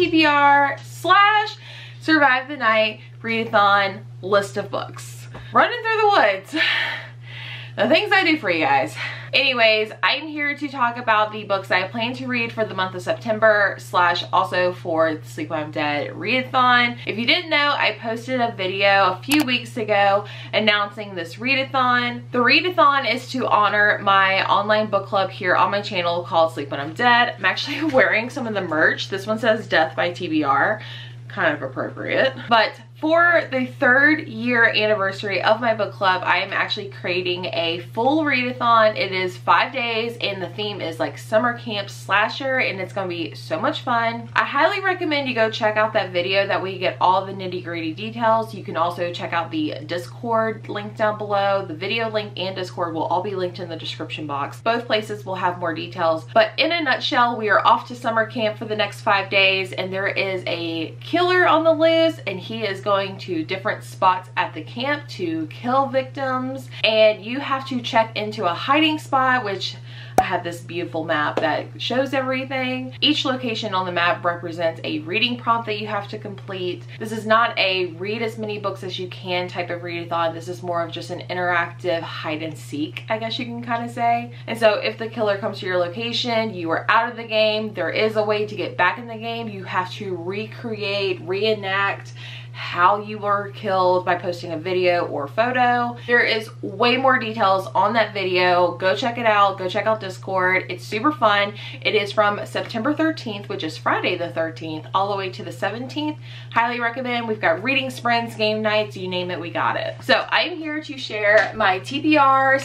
TBR / Survive the Night readathon list of books. Running through the woods. The things I do for you guys. Anyways, I'm here to talk about the books I plan to read for the month of September / also for the Sleep When I'm Dead readathon. If you didn't know, I posted a video a few weeks ago announcing this readathon. The readathon is to honor my online book club here on my channel called Sleep When I'm Dead. I'm actually wearing some of the merch. This one says Death by TBR. Kind of appropriate. But for the 3rd year anniversary of my book club, I am actually creating a full readathon. It is 5 days and the theme is like summer camp slasher, and it's gonna be so much fun. I highly recommend you go check out that video, that way you get all the nitty-gritty details. You can also check out the Discord link down below. The video link and Discord will all be linked in the description box. Both places will have more details, but in a nutshell, we are off to summer camp for the next 5 days, and there is a killer on the loose, and he is going to different spots at the camp to kill victims, and you have to check into a hiding spot, which I have this beautiful map that shows everything. Each location on the map represents a reading prompt that you have to complete. This is not a read as many books as you can type of readathon. This is more of just an interactive hide and seek, I guess you can kind of say. And so if the killer comes to your location, you are out of the game. There is a way to get back in the game. You have to recreate, reenact how you were killed by posting a video or photo. There is way more details on that video. Go check it out. Go check out Discord. It's super fun. It is from September 13th, which is Friday the 13th, all the way to the 17th. Highly recommend. We've got reading sprints, game nights, you name it, we got it. So I'm here to share my TBR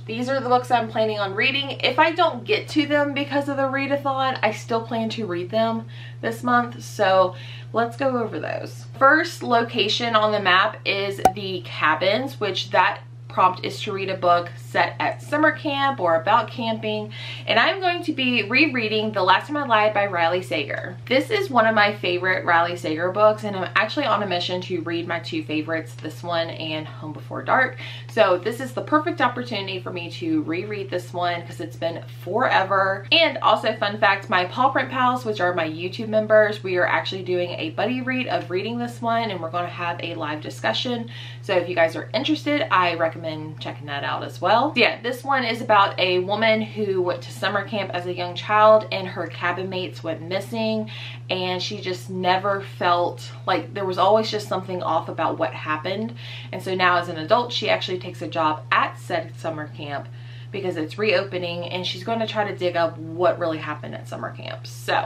/ these are the books I'm planning on reading. If I don't get to them because of the readathon, I still plan to read them this month. So let's go over those. First location on the map is the cabins, which that prompt is to read a book set at summer camp or about camping, and I'm going to be rereading The Last Time I Lied by Riley Sager. This is one of my favorite Riley Sager books, and I'm actually on a mission to read my 2 favorites, this one and Home Before Dark. So this is the perfect opportunity for me to reread this one because it's been forever. And also, fun fact, my Paw Print Pals, which are my YouTube members, we are actually doing a buddy read of reading this one, and we're going to have a live discussion. So if you guys are interested, I recommend checking that out as well. So yeah, this one is about a woman who went to summer camp as a young child and her cabin mates went missing, and she just never felt like, there was always just something off about what happened. And so now as an adult, she actually takes a job at said summer camp because it's reopening, and she's going to try to dig up what really happened at summer camp. So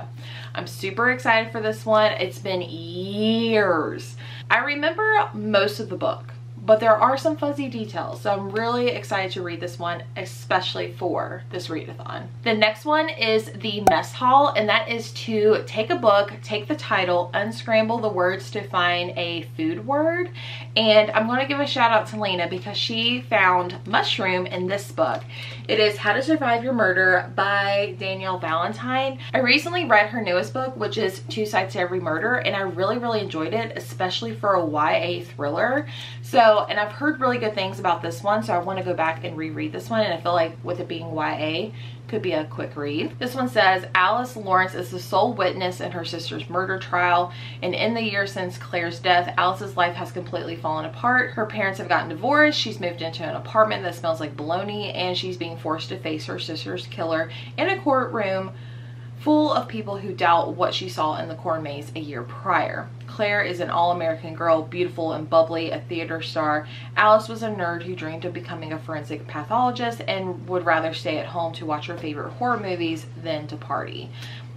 I'm super excited for this one. It's been years. I remember most of the book, but there are some fuzzy details, so I'm really excited to read this one, especially for this readathon. The next one is the Mess Hall, and that is to take a book, take the title, unscramble the words to find a food word. And I'm going to give a shout out to Lena because she found mushroom in this book. It is How to Survive Your Murder by Danielle Valentine. I recently read her newest book, which is 2 Sides to Every Murder, and I really enjoyed it, especially for a YA thriller. So, and I've heard really good things about this one, so I want to go back and reread this one, and I feel like with it being YA, could be a quick read. This one says, Alice Lawrence is the sole witness in her sister's murder trial, and in the year since Claire's death, Alice's life has completely fallen apart. Her parents have gotten divorced, she's moved into an apartment that smells like bologna, and she's being forced to face her sister's killer in a courtroom full of people who doubt what she saw in the corn maze a year prior. Claire is an all-American girl, beautiful and bubbly, a theater star. Alice was a nerd who dreamed of becoming a forensic pathologist and would rather stay at home to watch her favorite horror movies than to party.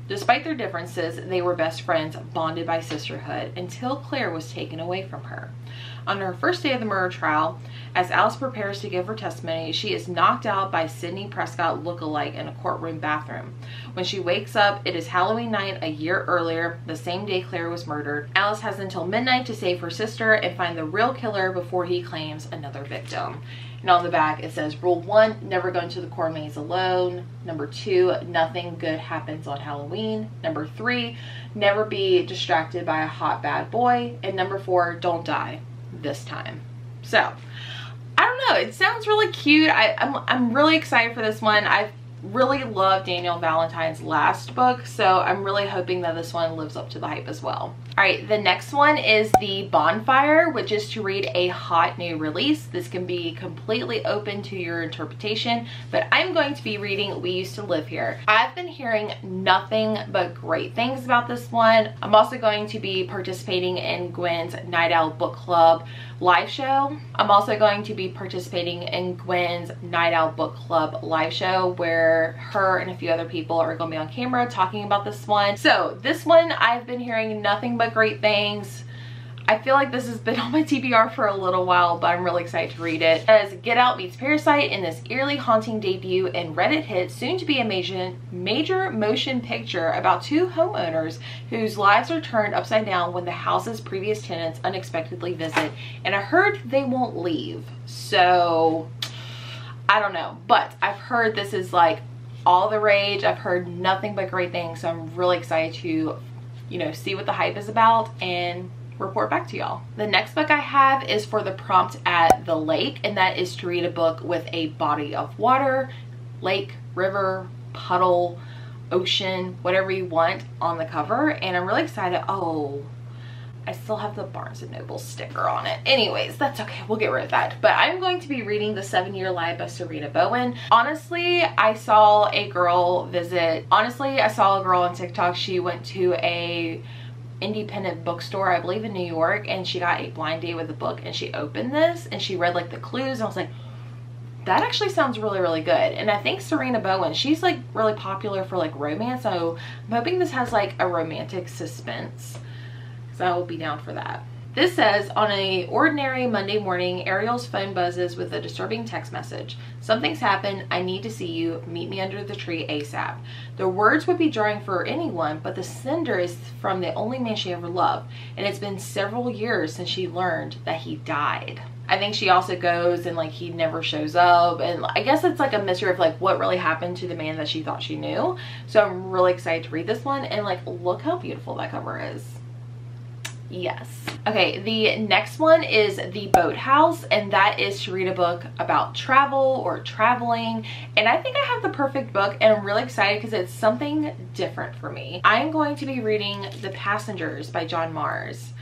Despite their differences, they were best friends, bonded by sisterhood, until Claire was taken away from her. On her first day of the murder trial, as Alice prepares to give her testimony, she is knocked out by Sidney Prescott lookalike in a courtroom bathroom. When she wakes up, it is Halloween night a year earlier, the same day Claire was murdered. Alice has until midnight to save her sister and find the real killer before he claims another victim. And on the back it says, Rule 1, never go into the corn maze alone. Number 2, nothing good happens on Halloween. Number 3, never be distracted by a hot bad boy. And number 4, don't die this time. So I don't know, it sounds really cute. I'm really excited for this one. I've really loved Daniel Valentine's last book, so I'm really hoping that this one lives up to the hype as well. All right, the next one is the Bonfire, which is to read a hot new release. This can be completely open to your interpretation, but I'm going to be reading We Used to Live Here. I've been hearing nothing but great things about this one. I'm also going to be participating in Gwen's Night Owl Book Club live show. I'm also going to be participating in Gwen's Night Owl Book Club live show where her and a few other people are going to be on camera talking about this one. So this one, I've been hearing nothing but great things. I feel like this has been on my TBR for a little while, but I'm really excited to read it. As Get Out meets Parasite in this eerily haunting debut and Reddit hit, soon to be a major motion picture about two homeowners whose lives are turned upside down when the house's previous tenants unexpectedly visit, and I heard they won't leave. So I don't know, but I've heard this is like all the rage. I've heard nothing but great things, so I'm really excited to, you know, see what the hype is about and report back to y'all. The next book I have is for the prompt at the lake, and that is to read a book with a body of water, lake, river, puddle, ocean, whatever you want on the cover, and I'm really excited. Oh, I still have the Barnes & Noble sticker on it. Anyways, that's okay. We'll get rid of that. But I'm going to be reading The 7-Year Lie by Serena Bowen. Honestly, I saw a girl on TikTok. She went to a independent bookstore, I believe in New York, and she got a blind date with a book, and she opened this and she read like the clues, and I was like, that actually sounds really, really good. And I think Serena Bowen, she's like really popular for like romance, so I'm hoping this has like a romantic suspense, because I will be down for that. This says, on an ordinary Monday morning, Ariel's phone buzzes with a disturbing text message. Something's happened. I need to see you. Meet me under the tree ASAP. The words would be jarring for anyone, but the sender is from the only man she ever loved, and it's been several years since she learned that he died. I think she also goes and like he never shows up, and I guess it's like a mystery of like what really happened to the man that she thought she knew. So I'm really excited to read this one, and like look how beautiful that cover is. Yes. Okay, the next one is The Boathouse, and that is to read a book about travel or traveling, and I think I have the perfect book, and I'm really excited because it's something different for me. I'm going to be reading The Passengers by John Mars,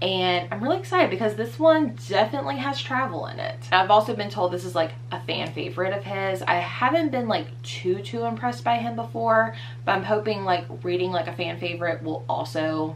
and I'm really excited because this one definitely has travel in it. I've also been told this is like a fan favorite of his. I haven't been like too impressed by him before, but I'm hoping like reading like a fan favorite will also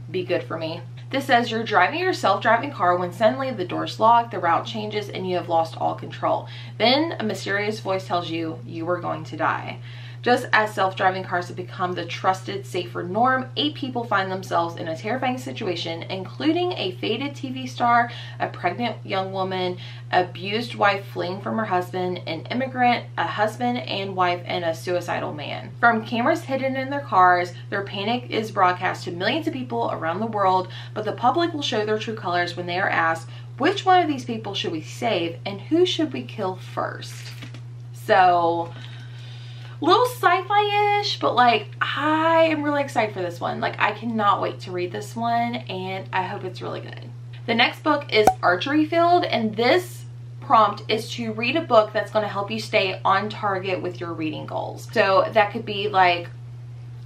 be good for me. This says, you're driving your self-driving car when suddenly the door's locked, the route changes, and you have lost all control. Then a mysterious voice tells you you are going to die. Just as self-driving cars have become the trusted, safer norm, 8 people find themselves in a terrifying situation, including a faded TV star, a pregnant young woman, abused wife fleeing from her husband, an immigrant, a husband and wife, and a suicidal man. From cameras hidden in their cars, their panic is broadcast to millions of people around the world, but the public will show their true colors when they are asked, which one of these people should we save and who should we kill first? So, little sci-fi-ish, but like I am really excited for this one. Like I cannot wait to read this one, and I hope it's really good. The next book is Archery Field, and this prompt is to read a book that's going to help you stay on target with your reading goals. So that could be like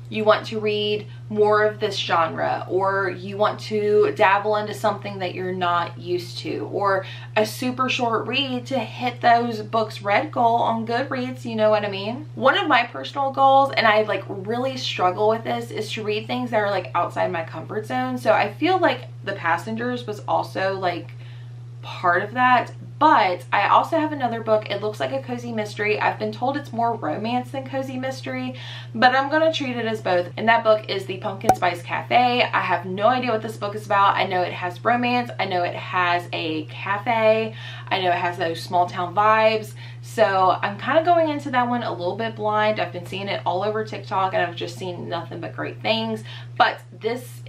you want to read more of this genre, or you want to dabble into something that you're not used to, or a super short read to hit those books read goal on Goodreads, you know what I mean? One of my personal goals, and I like really struggle with this, is to read things that are like outside my comfort zone. So I feel like The Passengers was also like part of that. But I also have another book. It looks like a cozy mystery. I've been told it's more romance than cozy mystery, but I'm going to treat it as both. And that book is The Pumpkin Spice Cafe. I have no idea what this book is about. I know it has romance. I know it has a cafe. I know it has those small town vibes. So I'm kind of going into that one a little bit blind. I've been seeing it all over TikTok, and I've just seen nothing but great things. But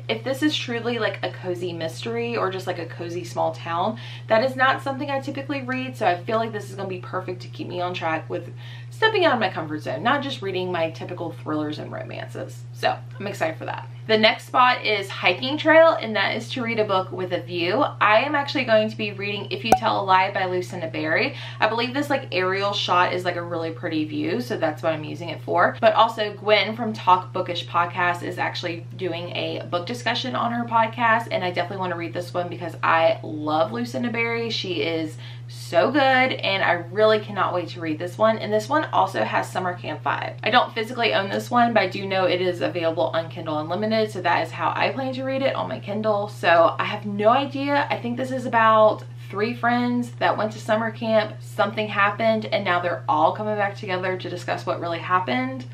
if this is truly like a cozy mystery or just like a cozy small town, that is not something I typically read. So I feel like this is going to be perfect to keep me on track with stepping out of my comfort zone, not just reading my typical thrillers and romances. So I'm excited for that. The next spot is hiking trail, and that is to read a book with a view. I am actually going to be reading If You Tell a Lie by Lucinda Berry. I believe this like aerial shot is like a really pretty view, so that's what I'm using it for. But also Gwen from Talk Bookish Podcast is actually doing a book discussion on her podcast, and I definitely want to read this one because I love Lucinda Berry. She is so good, and I really cannot wait to read this one. And this one also has Summer Camp vibe. I don't physically own this one, but I do know it is available on Kindle Unlimited, so that is how I plan to read it, on my Kindle. So I have no idea. I think this is about 3 friends that went to summer camp, something happened, and now they're all coming back together to discuss what really happened.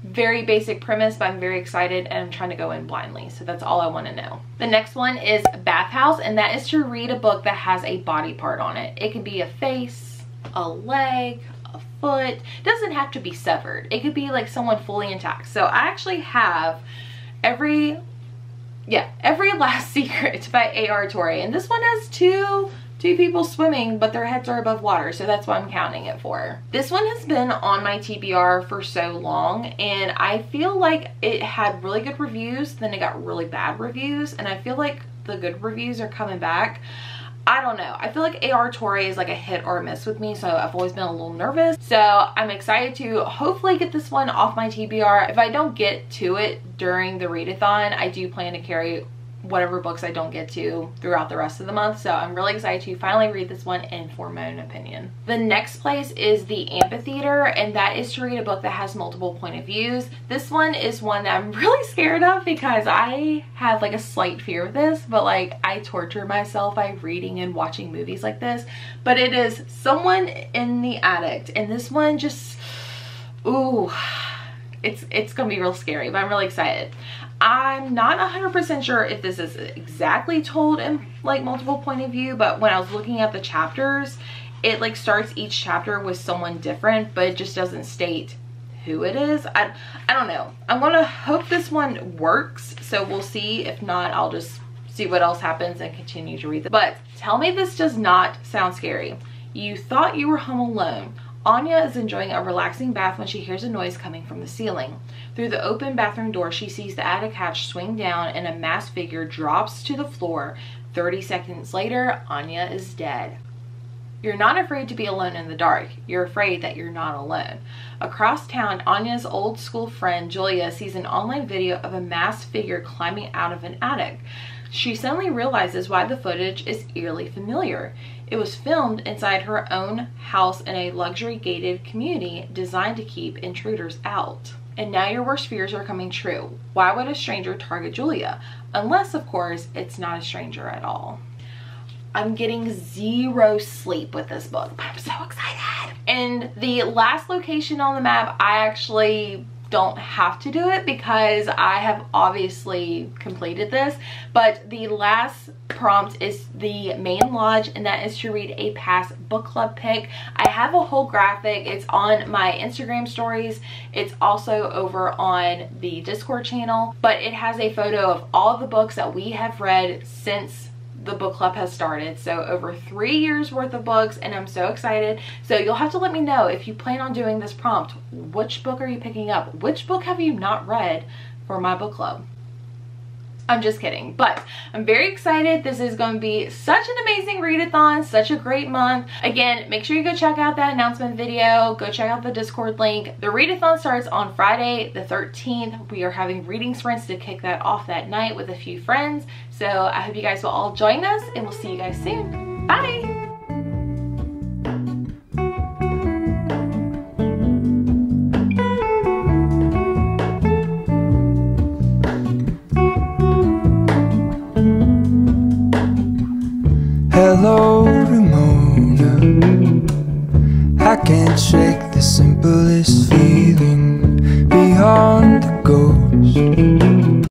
Very basic premise, but I'm very excited, and I'm trying to go in blindly, so that's all I want to know. The next one is Bathhouse, and that is to read a book that has a body part on it. It could be a face, a leg, a foot. It doesn't have to be severed. It could be like someone fully intact. So I actually have Every Last Secret by A.R. Torrey, and this one has two people swimming, but their heads are above water, so that's what I'm counting it for. This one has been on my TBR for so long, and I feel like it had really good reviews, then it got really bad reviews, and I feel like the good reviews are coming back. I don't know. I feel like A.R. Torrey is like a hit or a miss with me, so I've always been a little nervous. So I'm excited to hopefully get this one off my TBR. If I don't get to it during the readathon, I do plan to carry whatever books I don't get to throughout the rest of the month. So I'm really excited to finally read this one and form my own opinion. The next place is the Amphitheater, and that is to read a book that has multiple point of views. This one is one that I'm really scared of because I have like a slight fear of this, but like I torture myself by reading and watching movies like this. But it is Someone in the Attic, and this one just, ooh, it's gonna be real scary, but I'm really excited. I'm not 100% sure if this is exactly told in like multiple point of view, but when I was looking at the chapters, it like starts each chapter with someone different, but it just doesn't state who it is. I don't know. I want to hope this one works, so we'll see. If not, I'll just see what else happens and continue to read it. But tell me this does not sound scary. You thought you were home alone. Anya is enjoying a relaxing bath when she hears a noise coming from the ceiling. Through the open bathroom door, she sees the attic hatch swing down and a masked figure drops to the floor. 30 seconds later, Anya is dead. You're not afraid to be alone in the dark. You're afraid that you're not alone. Across town, Anya's old school friend Julia sees an online video of a masked figure climbing out of an attic. She suddenly realizes why the footage is eerily familiar. It was filmed inside her own house in a luxury gated community designed to keep intruders out. And now your worst fears are coming true. Why would a stranger target Julia? Unless, of course, it's not a stranger at all. I'm getting 0 sleep with this book. I'm so excited. And the last location on the map, I actually don't have to do it because I have obviously completed this, but the last prompt is the main lodge, and that is to read a past book club pick. I have a whole graphic. It's on my Instagram stories. It's also over on the Discord channel, but it has a photo of all the books that we have read since the book club has started. So over 3 years worth of books, and I'm so excited. So you'll have to let me know if you plan on doing this prompt. Which book are you picking up? Which book have you not read for my book club? I'm just kidding, but I'm very excited. This is going to be such an amazing readathon, such a great month. Again, make sure you go check out that announcement video. Go check out the Discord link. The readathon starts on Friday the 13th. We are having reading sprints to kick that off that night with a few friends. So I hope you guys will all join us, and we'll see you guys soon. Bye! Hello, Ramona. I can't shake the simplest feeling beyond the ghost.